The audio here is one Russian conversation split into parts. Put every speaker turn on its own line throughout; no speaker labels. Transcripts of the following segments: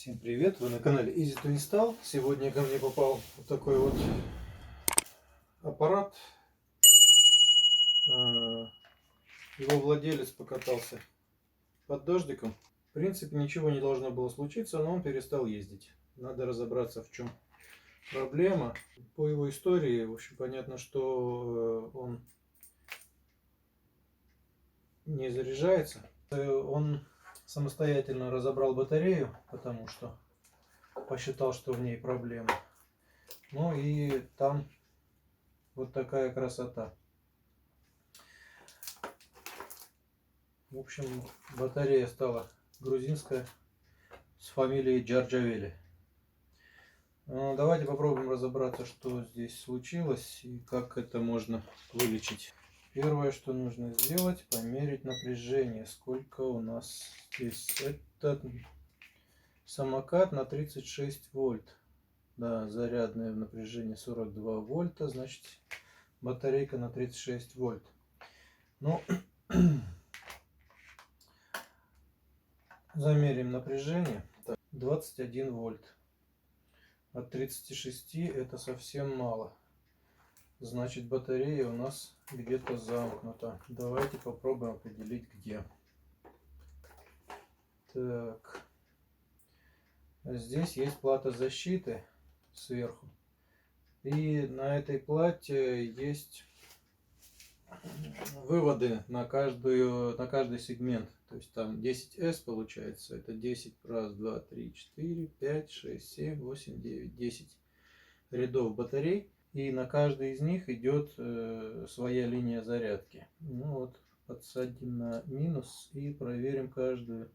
Всем привет! Вы на канале Easy to Install. Сегодня ко мне попал вот такой вот аппарат. Его владелец покатался под дождиком. В принципе, ничего не должно было случиться, но он перестал ездить. Надо разобраться, в чем проблема. По его истории, в общем, понятно, что он не заряжается. Он самостоятельно разобрал батарею, потому что посчитал, что в ней проблема. Ну и там вот такая красота. В общем, батарея стала грузинская с фамилией Джарджавели. Давайте попробуем разобраться, что здесь случилось и как это можно вылечить. Первое, что нужно сделать, померить напряжение. Сколько у нас здесь? Это самокат на 36 вольт. Да, зарядное напряжение 42 вольта, значит батарейка на 36 вольт. Ну, замерим напряжение. 21 вольт. От 36 это совсем мало. Значит, батарея у нас где-то замкнута. Давайте попробуем определить, где. Так. Здесь есть плата защиты сверху. И на этой плате есть выводы на каждый сегмент. То есть там 10S получается. Это 10, раз, 2, 3, 4, 5, 6, 7, 8, 9, 10 рядов батарей. И на каждый из них идет своя линия зарядки. Ну вот, подсадим на минус и проверим каждую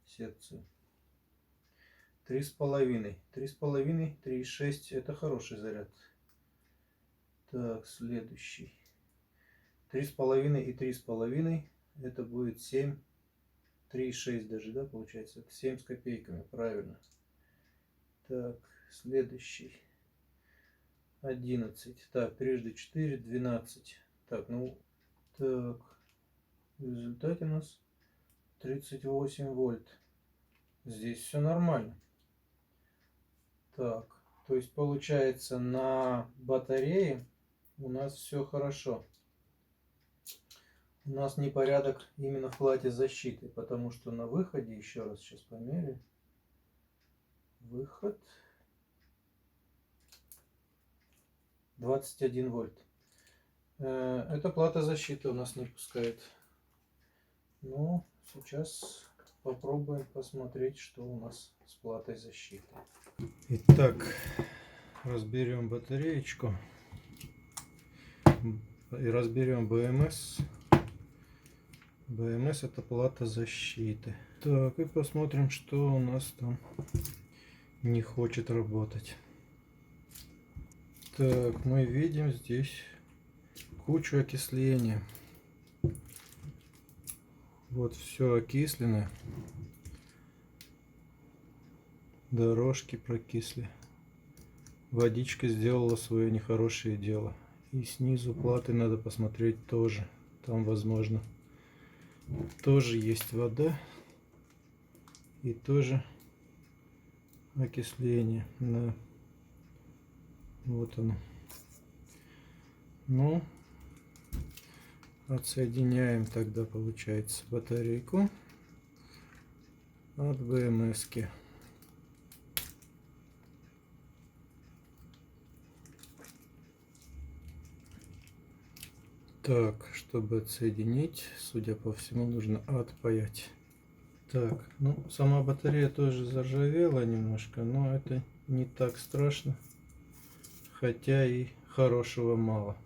секцию. 3,5. 3,5, 3,6 это хороший заряд. Так, следующий. 3,5 и 3,5 это будет 7, 3,6 даже, да, получается. Это 7 с копейками, правильно. Так, следующий. 11. Так, трижды 4, 12. Так, ну, так, в результате у нас 38 вольт. Здесь все нормально. Так, то есть получается на батарее у нас все хорошо. У нас непорядок именно в плате защиты, потому что на выходе, еще раз сейчас померяю, выход 21 вольт. Эта плата защиты у нас не пускает. Ну, сейчас попробуем посмотреть, что у нас с платой защиты. Итак, разберем батареечку и разберем БМС. БМС это плата защиты. Так, и посмотрим, что у нас там не хочет работать. Так, мы видим здесь кучу окисления. Вот все окислено. Дорожки прокисли. Водичка сделала свое нехорошее дело. И снизу платы надо посмотреть тоже. Там, возможно, тоже есть вода. И тоже окисление. Да. Вот оно. Ну, отсоединяем тогда, получается, батарейку от БМС-ки. Так, чтобы отсоединить, судя по всему, нужно отпаять. Так, ну, сама батарея тоже заржавела немножко, но это не так страшно. Хотя и хорошего мало.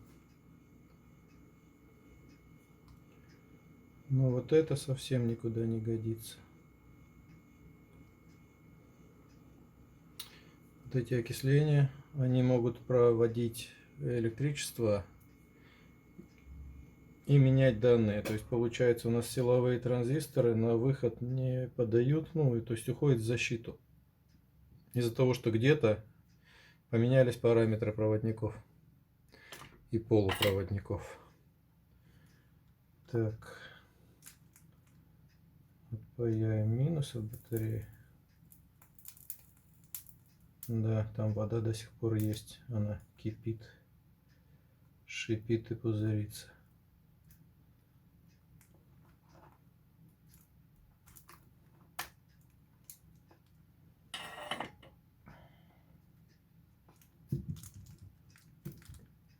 Но вот это совсем никуда не годится. Вот эти окисления, они могут проводить электричество и менять данные. То есть получается, у нас силовые транзисторы на выход не подают, ну и то есть уходит в защиту. Из-за того, что где-то поменялись параметры проводников и полупроводников. Так, отпаяем минус от батареи. Да, там вода до сих пор есть. Она кипит, шипит и пузырится.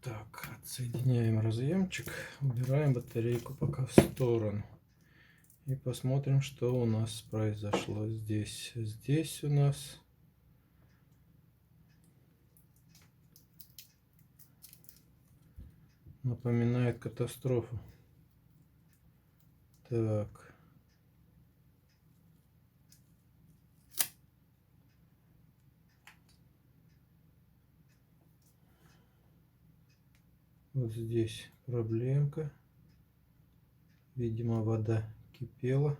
Так, отсоединяем разъемчик, убираем батарейку пока в сторону. И посмотрим, что у нас произошло здесь. Здесь у нас напоминает катастрофу. Так. Вот здесь проблемка. Видимо, вода кипела.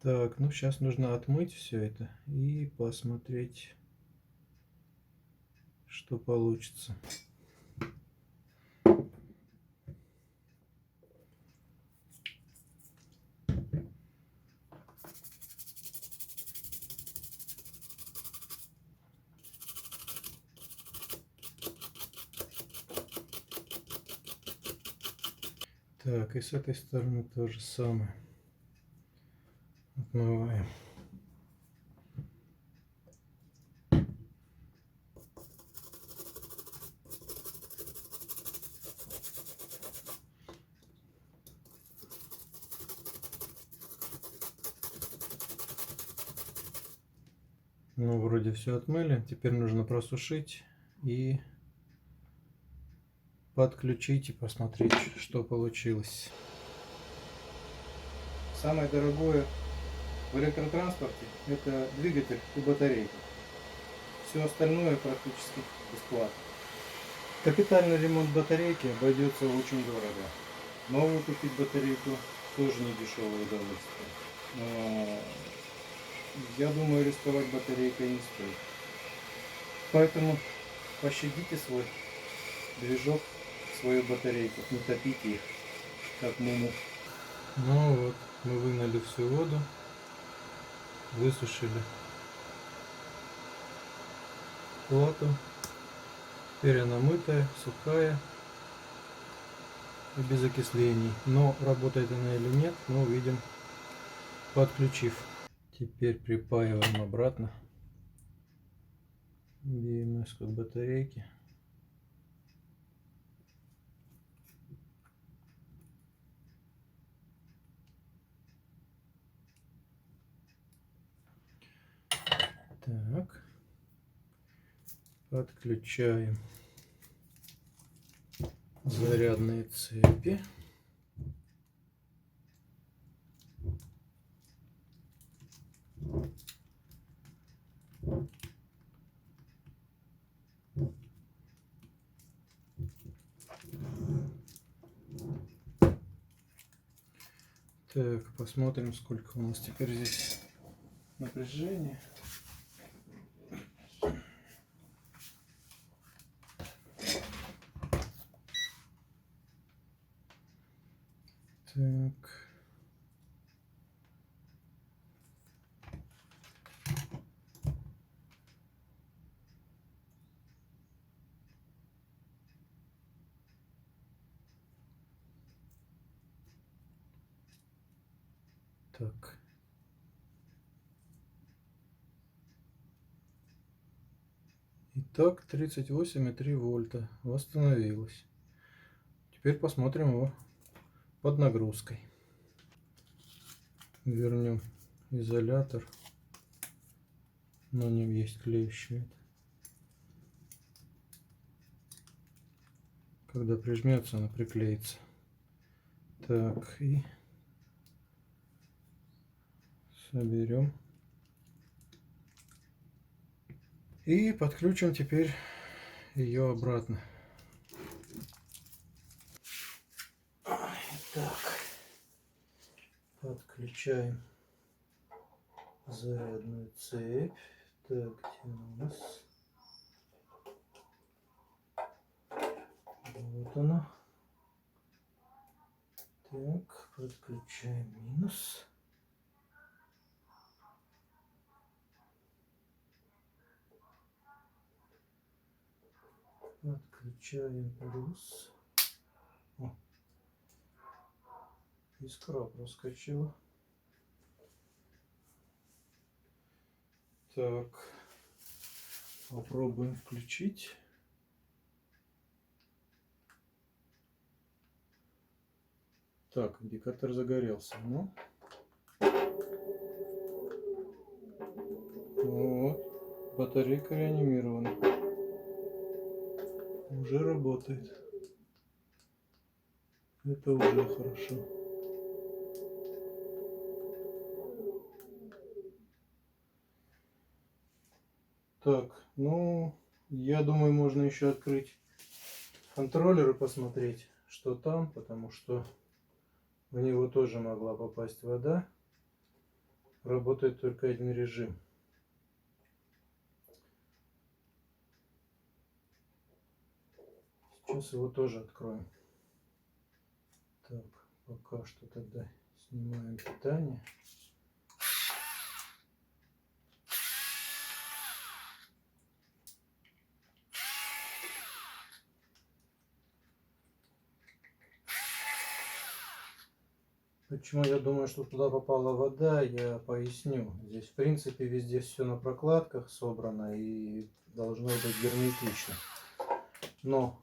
Так, ну сейчас нужно отмыть все это и посмотреть, что получится. Так, и с этой стороны то же самое. Отмываем. Ну, вроде все отмыли. Теперь нужно просушить и подключить и посмотреть, что получилось. Самое дорогое в электротранспорте — это двигатель и батарейка. Все остальное практически бесплатно. Капитальный ремонт батарейки обойдется очень дорого. Новую купить батарейку тоже не дешевое удовольствие. Но я думаю, рисковать батарейкой не стоит. Поэтому пощадите свой движок, свою батарейку, не топите их, как муму. Ну вот, мы вынули всю воду, высушили плату. Теперь она мытая, сухая и без окислений. Но работает она или нет, мы увидим, подключив. Теперь припаиваем обратно BMS к батарейке. Так, подключаем зарядные цепи. Так, посмотрим, сколько у нас теперь здесь напряжения. Так. Так. Итак, 38,3 вольта восстановилось. Теперь посмотрим его под нагрузкой. Вернем изолятор. На нем есть клеющий. Когда прижмется, она приклеится. Так, и соберем. И подключим теперь ее обратно. Так, подключаем зарядную цепь. Так, где у нас? Вот она. Так, подключаем минус. Отключаем плюс. О, искра проскочила. Так, попробуем включить. Так, индикатор загорелся. Ну, вот, батарейка реанимирована. Уже работает. Это уже хорошо. Так, ну, я думаю, можно еще открыть контроллер и посмотреть, что там, потому что в него тоже могла попасть вода. Работает только один режим. Сейчас его тоже откроем. Так, пока что тогда снимаем питание. Почему я думаю, что туда попала вода, я поясню. Здесь в принципе везде все на прокладках собрано и должно быть герметично. Но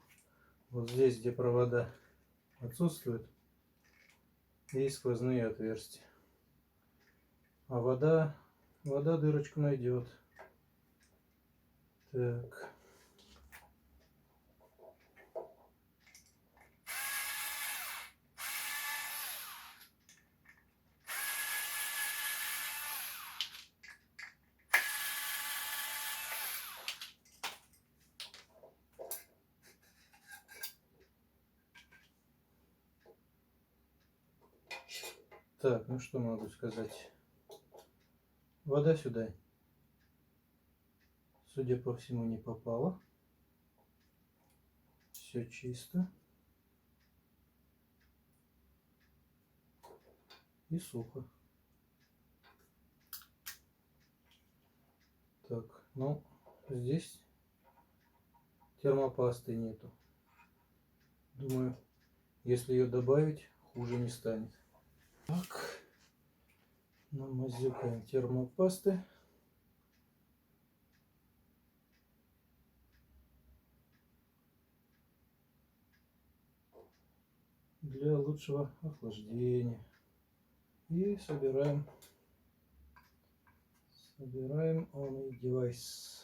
вот здесь, где провода отсутствуют, есть сквозные отверстия. А вода дырочку найдет. Так. Так, ну что могу сказать. Вода сюда, судя по всему, не попала. Все чисто. И сухо. Так, ну, здесь термопасты нету. Думаю, если ее добавить, хуже не станет. Так, намазюкаем термопасты. Для лучшего охлаждения. И собираем on девайс.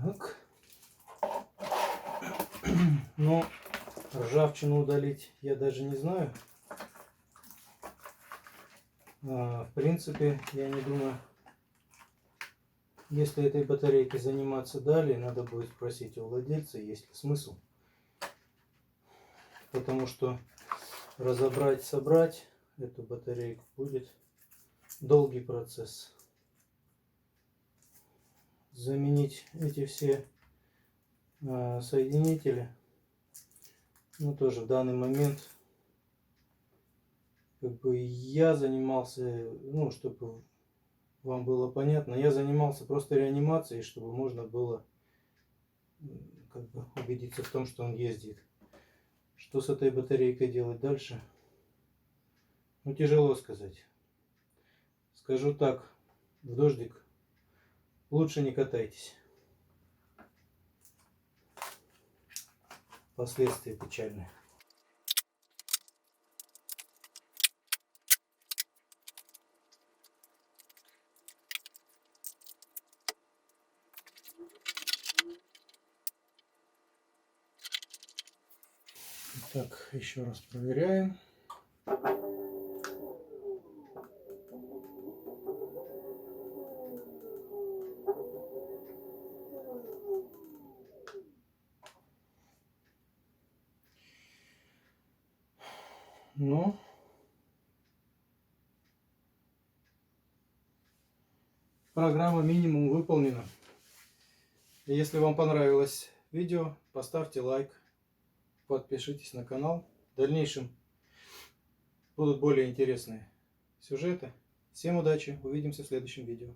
Так. Ну, ржавчину удалить я даже не знаю. В принципе, я не думаю, если этой батарейкой заниматься далее, надо будет спросить у владельца, есть ли смысл. Потому что разобрать, собрать эту батарейку будет долгий процесс. Заменить эти все соединители, ну тоже в данный момент как бы я занимался, ну чтобы вам было понятно, я занимался просто реанимацией, чтобы можно было как бы убедиться в том, что он ездит. Что с этой батарейкой делать дальше? Ну тяжело сказать. Скажу так, в дождик лучше не катайтесь. Последствия печальные. Так, еще раз проверяем. Ну, программа минимум выполнена. Если вам понравилось видео, поставьте лайк, подпишитесь на канал. В дальнейшем будут более интересные сюжеты. Всем удачи, увидимся в следующем видео.